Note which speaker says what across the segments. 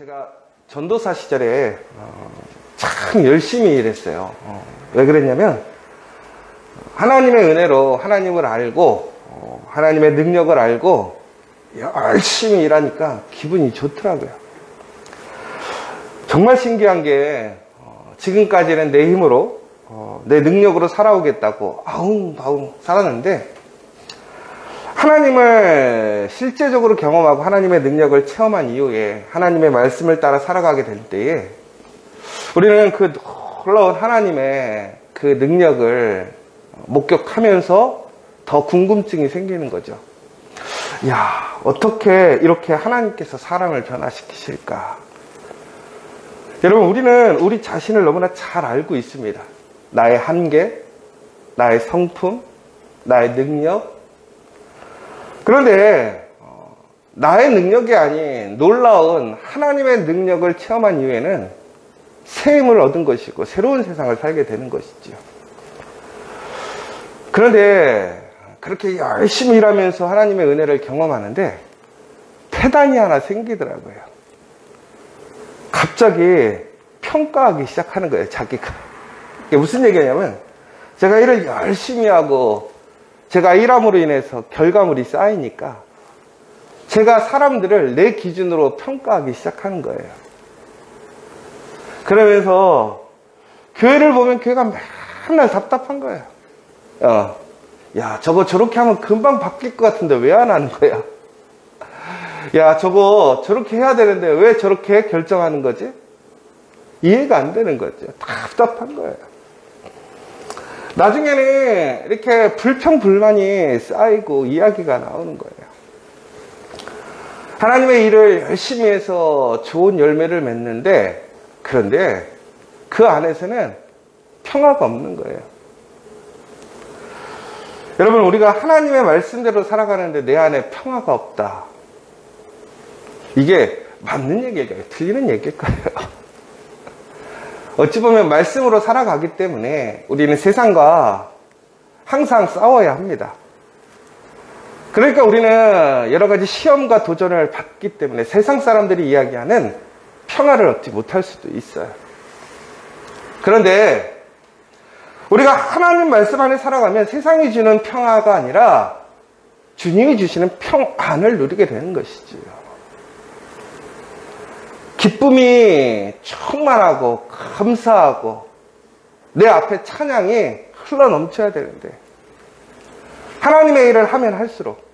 Speaker 1: 제가 전도사 시절에 참 열심히 일했어요. 왜 그랬냐면 하나님의 은혜로 하나님을 알고 하나님의 능력을 알고 열심히 일하니까 기분이 좋더라고요. 정말 신기한 게 지금까지는 내 힘으로 내 능력으로 살아오겠다고 아웅바웅 살았는데, 하나님을 실제적으로 경험하고 하나님의 능력을 체험한 이후에 하나님의 말씀을 따라 살아가게 될 때에 우리는 그 놀라운 하나님의 그 능력을 목격하면서 더 궁금증이 생기는 거죠. 야, 어떻게 이렇게 하나님께서 사람을 변화시키실까? 여러분, 우리는 우리 자신을 너무나 잘 알고 있습니다. 나의 한계, 나의 성품, 나의 능력. 그런데 나의 능력이 아닌 놀라운 하나님의 능력을 체험한 이후에는 새 힘을 얻은 것이고 새로운 세상을 살게 되는 것이죠. 그런데 그렇게 열심히 일하면서 하나님의 은혜를 경험하는데 패단이 하나 생기더라고요. 갑자기 평가하기 시작하는 거예요, 자기가. 이게 무슨 얘기냐면, 제가 일을 열심히 하고 제가 일함으로 인해서 결과물이 쌓이니까 제가 사람들을 내 기준으로 평가하기 시작하는 거예요. 그러면서 교회를 보면 교회가 맨날 답답한 거예요. 야, 저거 저렇게 하면 금방 바뀔 것 같은데 왜 안 하는 거야? 야, 저거 저렇게 해야 되는데 왜 저렇게 결정하는 거지? 이해가 안 되는 거죠. 답답한 거예요. 나중에는 이렇게 불평불만이 쌓이고 이야기가 나오는 거예요. 하나님의 일을 열심히 해서 좋은 열매를 맺는데, 그런데 그 안에서는 평화가 없는 거예요. 여러분, 우리가 하나님의 말씀대로 살아가는데 내 안에 평화가 없다. 이게 맞는 얘기일까요? 틀리는 얘기일까요? 어찌 보면 말씀으로 살아가기 때문에 우리는 세상과 항상 싸워야 합니다. 그러니까 우리는 여러 가지 시험과 도전을 받기 때문에 세상 사람들이 이야기하는 평화를 얻지 못할 수도 있어요. 그런데 우리가 하나님 말씀 안에 살아가면 세상이 주는 평화가 아니라 주님이 주시는 평안을 누리게 되는 것이지요. 기쁨이 충만하고 감사하고 내 앞에 찬양이 흘러 넘쳐야 되는데, 하나님의 일을 하면 할수록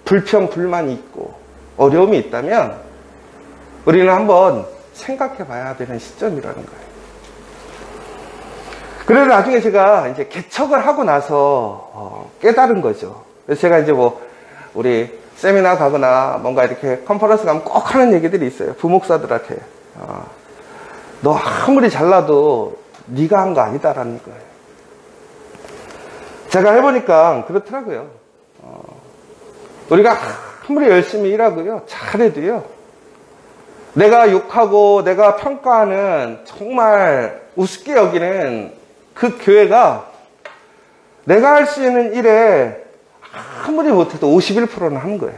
Speaker 1: 불평, 불만이 있고 어려움이 있다면 우리는 한번 생각해 봐야 되는 시점이라는 거예요. 그래서 나중에 제가 이제 개척을 하고 나서 깨달은 거죠. 그래서 제가 이제 우리 세미나 가거나 뭔가 이렇게 컨퍼런스 가면 꼭 하는 얘기들이 있어요. 부목사들한테. 너 아무리 잘나도 네가 한 거 아니다라는 거예요. 제가 해보니까 그렇더라고요. 우리가 아무리 열심히 일하고요, 잘해도요, 내가 욕하고 내가 평가하는 정말 우습게 여기는 그 교회가 내가 할 수 있는 일에 아무리 못해도 51%는 하는 거예요.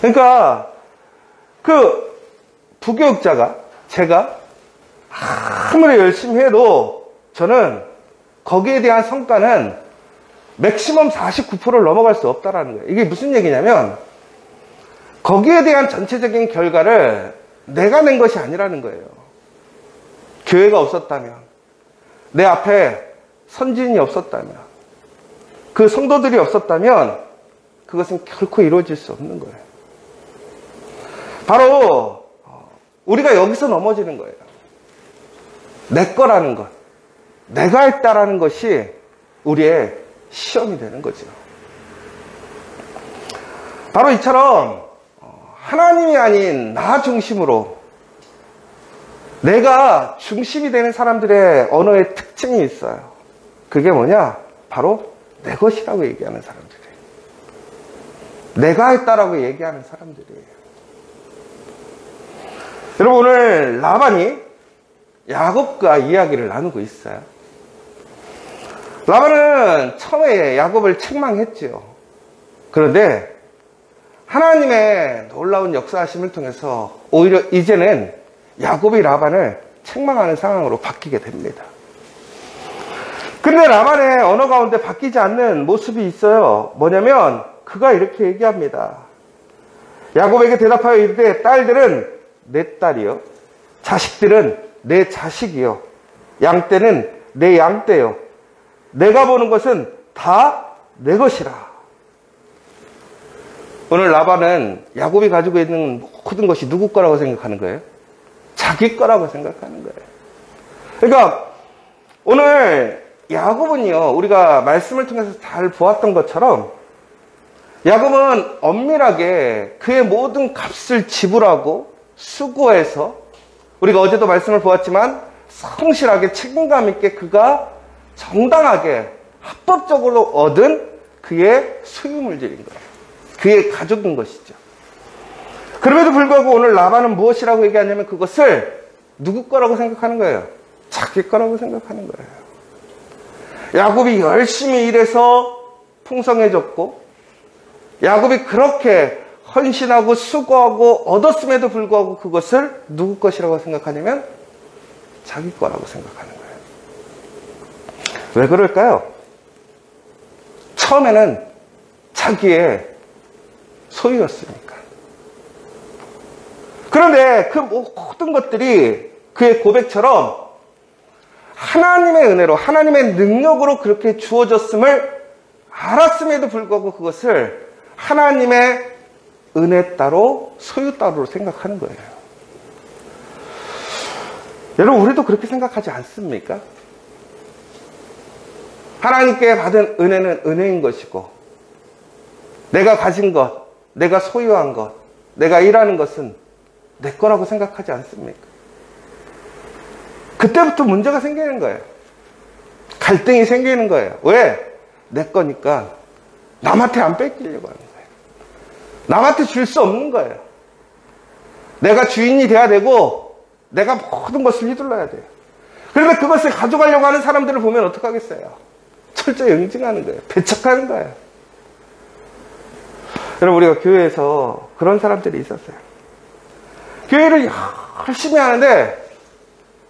Speaker 1: 그러니까 그 부교육자가, 제가 아무리 열심히 해도 저는 거기에 대한 성과는 맥시멈 49%를 넘어갈 수 없다라는 거예요. 이게 무슨 얘기냐면, 거기에 대한 전체적인 결과를 내가 낸 것이 아니라는 거예요. 교회가 없었다면, 내 앞에 선진이 없었다면, 그 성도들이 없었다면 그것은 결코 이루어질 수 없는 거예요. 바로 우리가 여기서 넘어지는 거예요. 내 거라는 것, 내가 했다라는 것이 우리의 시험이 되는 거죠. 바로 이처럼 하나님이 아닌 나 중심으로, 내가 중심이 되는 사람들의 언어의 특징이 있어요. 그게 뭐냐? 바로 내 것이라고 얘기하는 사람들이에요. 내가 했다라고 얘기하는 사람들이에요. 여러분, 오늘 라반이 야곱과 이야기를 나누고 있어요. 라반은 처음에 야곱을 책망했죠. 그런데 하나님의 놀라운 역사하심을 통해서 오히려 이제는 야곱이 라반을 책망하는 상황으로 바뀌게 됩니다. 근데 라반의 언어 가운데 바뀌지 않는 모습이 있어요. 뭐냐면 그가 이렇게 얘기합니다. 야곱에게 대답하여 이르되 딸들은 내 딸이요, 자식들은 내 자식이요, 양떼는 내 양떼요, 내가 보는 것은 다 내 것이라. 오늘 라반은 야곱이 가지고 있는 모든 것이 누구 거라고 생각하는 거예요? 자기 거라고 생각하는 거예요. 그러니까 오늘 야곱은요, 우리가 말씀을 통해서 잘 보았던 것처럼 야곱은 엄밀하게 그의 모든 값을 지불하고 수고해서, 우리가 어제도 말씀을 보았지만 성실하게 책임감 있게 그가 정당하게 합법적으로 얻은 그의 소유물질인 거예요. 그의 가족인 것이죠. 그럼에도 불구하고 오늘 라반은 무엇이라고 얘기하냐면 그것을 누구 거라고 생각하는 거예요? 자기 거라고 생각하는 거예요. 야곱이 열심히 일해서 풍성해졌고, 야곱이 그렇게 헌신하고 수고하고 얻었음에도 불구하고 그것을 누구 것이라고 생각하냐면 자기 거라고 생각하는 거예요. 왜 그럴까요? 처음에는 자기의 소유였으니까. 그런데 그 모든 것들이 그의 고백처럼 하나님의 은혜로, 하나님의 능력으로 그렇게 주어졌음을 알았음에도 불구하고 그것을 하나님의 은혜 따로, 소유 따로 생각하는 거예요. 여러분, 우리도 그렇게 생각하지 않습니까? 하나님께 받은 은혜는 은혜인 것이고, 내가 가진 것, 내가 소유한 것, 내가 일하는 것은 내 거라고 생각하지 않습니까? 그때부터 문제가 생기는 거예요. 갈등이 생기는 거예요. 왜? 내 거니까 남한테 안 뺏기려고 하는 거예요. 남한테 줄 수 없는 거예요. 내가 주인이 돼야 되고 내가 모든 것을 휘둘러야 돼요. 그런데 그것을 가져가려고 하는 사람들을 보면 어떡하겠어요? 철저히 응징하는 거예요. 배척하는 거예요. 여러분, 우리가 교회에서 그런 사람들이 있었어요. 교회를 열심히 하는데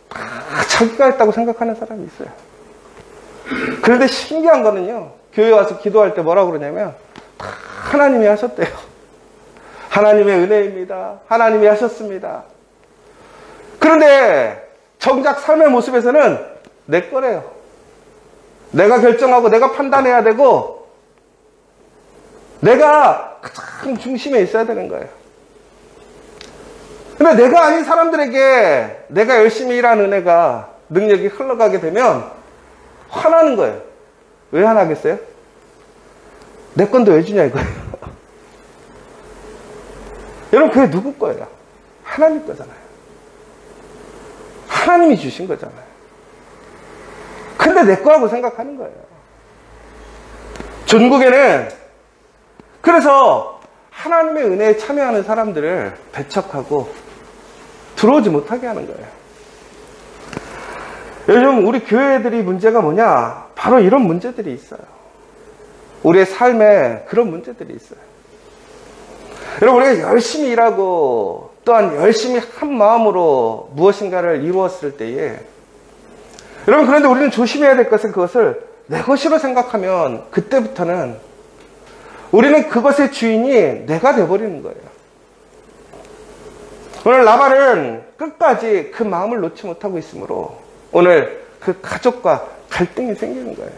Speaker 1: 다 자기가 했다고 생각하는 사람이 있어요. 그런데 신기한 거는요, 교회 와서 기도할 때 뭐라고 그러냐면 다 하나님이 하셨대요. 하나님의 은혜입니다. 하나님이 하셨습니다. 그런데 정작 삶의 모습에서는 내 거래요. 내가 결정하고 내가 판단해야 되고 내가 가장 중심에 있어야 되는 거예요. 근데 내가 아닌 사람들에게 내가 열심히 일한 은혜가, 능력이 흘러가게 되면 화나는 거예요. 왜 화나겠어요? 내 건데 왜 주냐 이거예요. 여러분, 그게 누구 거예요? 하나님 거잖아요. 하나님이 주신 거잖아요. 근데 내 거라고 생각하는 거예요. 전국에는 그래서 하나님의 은혜에 참여하는 사람들을 배척하고 들어오지 못하게 하는 거예요. 요즘 우리 교회들이 문제가 뭐냐? 바로 이런 문제들이 있어요. 우리의 삶에 그런 문제들이 있어요. 여러분, 우리가 열심히 일하고 또한 열심히 한 마음으로 무엇인가를 이루었을 때에, 여러분, 그런데 우리는 조심해야 될 것은 그것을 내 것으로 생각하면 그때부터는 우리는 그것의 주인이 내가 되어버리는 거예요. 오늘 라반은 끝까지 그 마음을 놓지 못하고 있으므로 오늘 그 가족과 갈등이 생기는 거예요.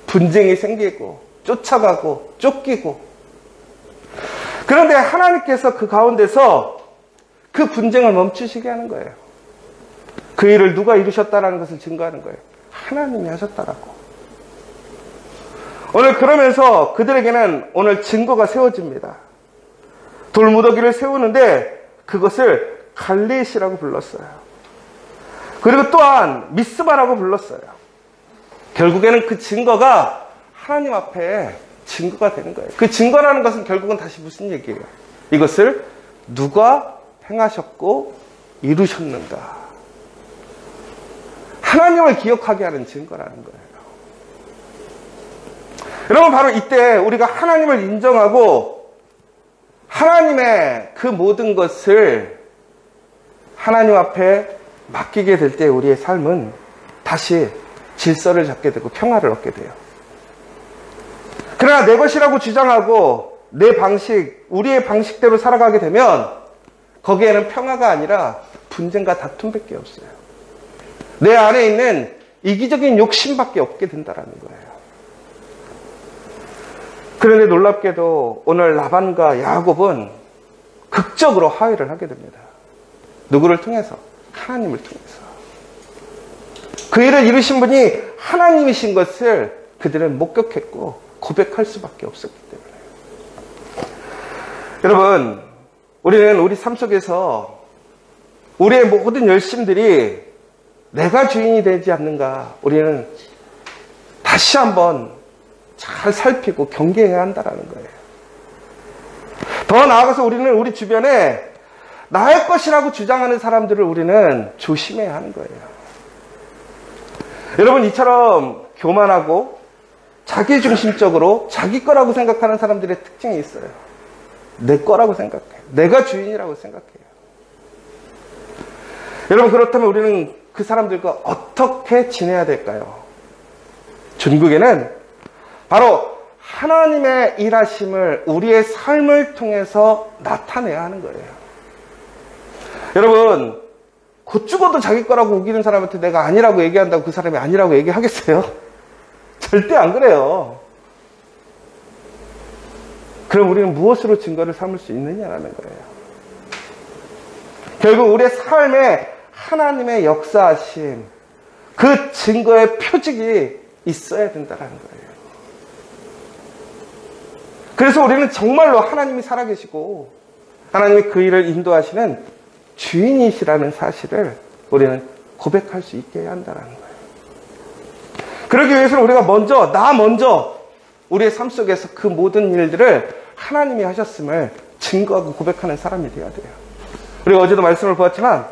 Speaker 1: 분쟁이 생기고 쫓아가고 쫓기고. 그런데 하나님께서 그 가운데서 그 분쟁을 멈추시게 하는 거예요. 그 일을 누가 이루셨다라는 것을 증거하는 거예요. 하나님이 하셨다라고. 오늘 그러면서 그들에게는 오늘 증거가 세워집니다. 돌무더기를 세우는데 그것을 갈레시라고 불렀어요. 그리고 또한 미스바라고 불렀어요. 결국에는 그 증거가 하나님 앞에 증거가 되는 거예요. 그 증거라는 것은 결국은 다시 무슨 얘기예요? 이것을 누가 행하셨고 이루셨는가. 하나님을 기억하게 하는 증거라는 거예요. 여러분, 바로 이때 우리가 하나님을 인정하고 하나님의 그 모든 것을 하나님 앞에 맡기게 될 때 우리의 삶은 다시 질서를 잡게 되고 평화를 얻게 돼요. 그러나 내 것이라고 주장하고 내 방식, 우리의 방식대로 살아가게 되면 거기에는 평화가 아니라 분쟁과 다툼밖에 없어요. 내 안에 있는 이기적인 욕심밖에 없게 된다는 거예요. 그런데 놀랍게도 오늘 라반과 야곱은 극적으로 화해를 하게 됩니다. 누구를 통해서? 하나님을 통해서. 그 일을 이루신 분이 하나님이신 것을 그들은 목격했고 고백할 수밖에 없었기 때문에. 여러분, 우리는 우리 삶 속에서 우리의 모든 열심들이 내가 주인이 되지 않는가, 우리는 다시 한번 잘 살피고 경계해야 한다는 거예요. 더 나아가서 우리는 우리 주변에 나의 것이라고 주장하는 사람들을 우리는 조심해야 하는 거예요. 여러분, 이처럼 교만하고 자기중심적으로 자기 거라고 생각하는 사람들의 특징이 있어요. 내 거라고 생각해. 내가 주인이라고 생각해요. 여러분, 그렇다면 우리는 그 사람들과 어떻게 지내야 될까요? 중국에는 바로 하나님의 일하심을 우리의 삶을 통해서 나타내야 하는 거예요. 여러분, 곧 죽어도 자기 거라고 우기는 사람한테 내가 아니라고 얘기한다고 그 사람이 아니라고 얘기하겠어요? 절대 안 그래요. 그럼 우리는 무엇으로 증거를 삼을 수 있느냐라는 거예요. 결국 우리의 삶에 하나님의 역사하심, 그 증거의 표직이 있어야 된다는 거예요. 그래서 우리는 정말로 하나님이 살아계시고 하나님이 그 일을 인도하시는 주인이시라는 사실을 우리는 고백할 수 있게 해야 한다는 거예요. 그러기 위해서는 우리가 나 먼저 우리의 삶 속에서 그 모든 일들을 하나님이 하셨음을 증거하고 고백하는 사람이 되어야 돼요. 우리가 어제도 말씀을 보았지만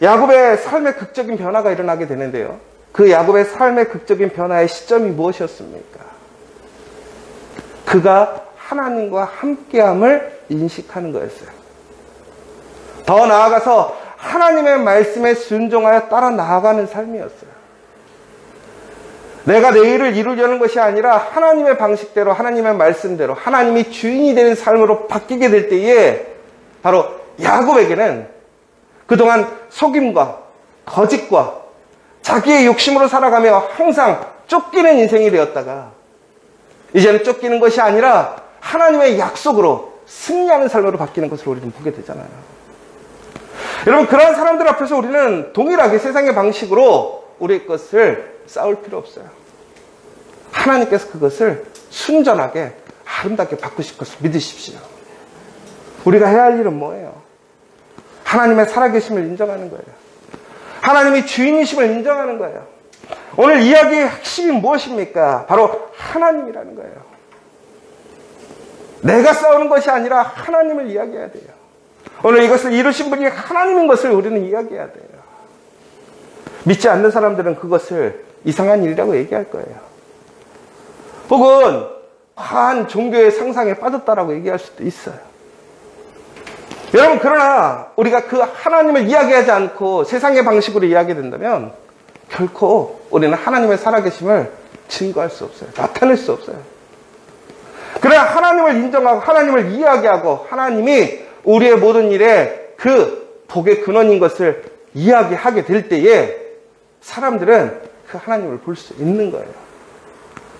Speaker 1: 야곱의 삶의 극적인 변화가 일어나게 되는데요. 그 야곱의 삶의 극적인 변화의 시점이 무엇이었습니까? 그가 하나님과 함께함을 인식하는 거였어요. 더 나아가서 하나님의 말씀에 순종하여 따라 나아가는 삶이었어요. 내가 내 일을 이루려는 것이 아니라 하나님의 방식대로, 하나님의 말씀대로 하나님이 주인이 되는 삶으로 바뀌게 될 때에 바로 야곱에게는 그동안 속임과 거짓과 자기의 욕심으로 살아가며 항상 쫓기는 인생이 되었다가 이제는 쫓기는 것이 아니라 하나님의 약속으로 승리하는 삶으로 바뀌는 것을 우리는 보게 되잖아요. 여러분, 그러한 사람들 앞에서 우리는 동일하게 세상의 방식으로 우리의 것을 싸울 필요 없어요. 하나님께서 그것을 순전하게 아름답게 바꾸실 것을 믿으십시오. 우리가 해야 할 일은 뭐예요? 하나님의 살아계심을 인정하는 거예요. 하나님이 주인이심을 인정하는 거예요. 오늘 이야기의 핵심이 무엇입니까? 바로 하나님이라는 거예요. 내가 싸우는 것이 아니라 하나님을 이야기해야 돼요. 오늘 이것을 이루신 분이 하나님인 것을 우리는 이야기해야 돼요. 믿지 않는 사람들은 그것을 이상한 일이라고 얘기할 거예요. 혹은 과한 종교의 상상에 빠졌다라고 얘기할 수도 있어요. 여러분, 그러나 우리가 그 하나님을 이야기하지 않고 세상의 방식으로 이야기된다면 결코 우리는 하나님의 살아계심을 증거할 수 없어요. 나타낼 수 없어요. 그러나 하나님을 인정하고 하나님을 이야기하고 하나님이 우리의 모든 일에 그 복의 근원인 것을 이야기하게 될 때에 사람들은 그 하나님을 볼 수 있는 거예요.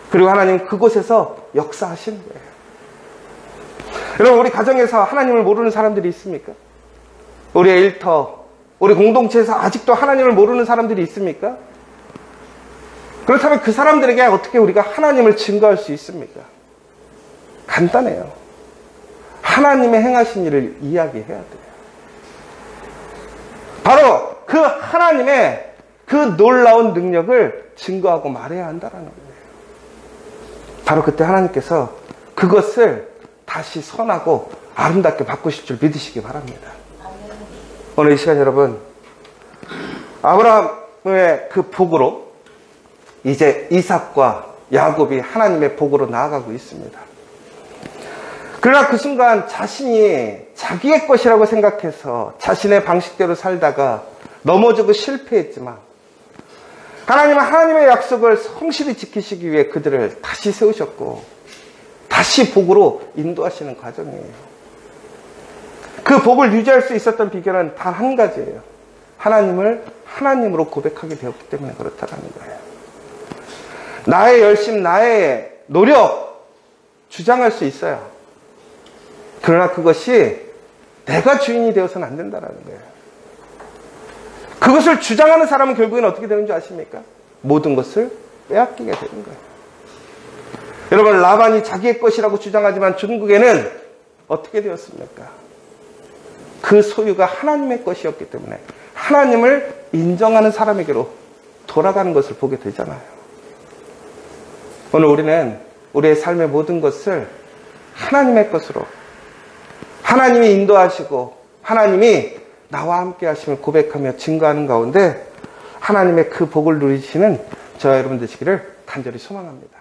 Speaker 1: 그리고 하나님은 그곳에서 역사하시는 거예요. 여러분, 우리 가정에서 하나님을 모르는 사람들이 있습니까? 우리의 일터, 우리 공동체에서 아직도 하나님을 모르는 사람들이 있습니까? 그렇다면 그 사람들에게 어떻게 우리가 하나님을 증거할 수 있습니까? 간단해요. 하나님의 행하신 일을 이야기해야 돼요. 바로 그 하나님의 그 놀라운 능력을 증거하고 말해야 한다는 거예요. 바로 그때 하나님께서 그것을 다시 선하고 아름답게 바꾸실 줄 믿으시기 바랍니다. 오늘 이 시간 여러분, 아브라함의 그 복으로 이제 이삭과 야곱이 하나님의 복으로 나아가고 있습니다. 그러나 그 순간 자신이 자기의 것이라고 생각해서 자신의 방식대로 살다가 넘어지고 실패했지만 하나님은 하나님의 약속을 성실히 지키시기 위해 그들을 다시 세우셨고 다시 복으로 인도하시는 과정이에요. 그 복을 유지할 수 있었던 비결은 단 한 가지예요. 하나님을 하나님으로 고백하게 되었기 때문에 그렇다는 거예요. 나의 열심, 나의 노력 주장할 수 있어요. 그러나 그것이 내가 주인이 되어서는 안 된다는 거예요. 그것을 주장하는 사람은 결국엔 어떻게 되는 줄 아십니까? 모든 것을 빼앗기게 되는 거예요. 여러분, 라반이 자기의 것이라고 주장하지만 중국에는 어떻게 되었습니까? 그 소유가 하나님의 것이었기 때문에 하나님을 인정하는 사람에게로 돌아가는 것을 보게 되잖아요. 오늘 우리는 우리의 삶의 모든 것을 하나님의 것으로, 하나님이 인도하시고 하나님이 나와 함께 하심을 고백하며 증거하는 가운데 하나님의 그 복을 누리시는 저와 여러분 되시기를 간절히 소망합니다.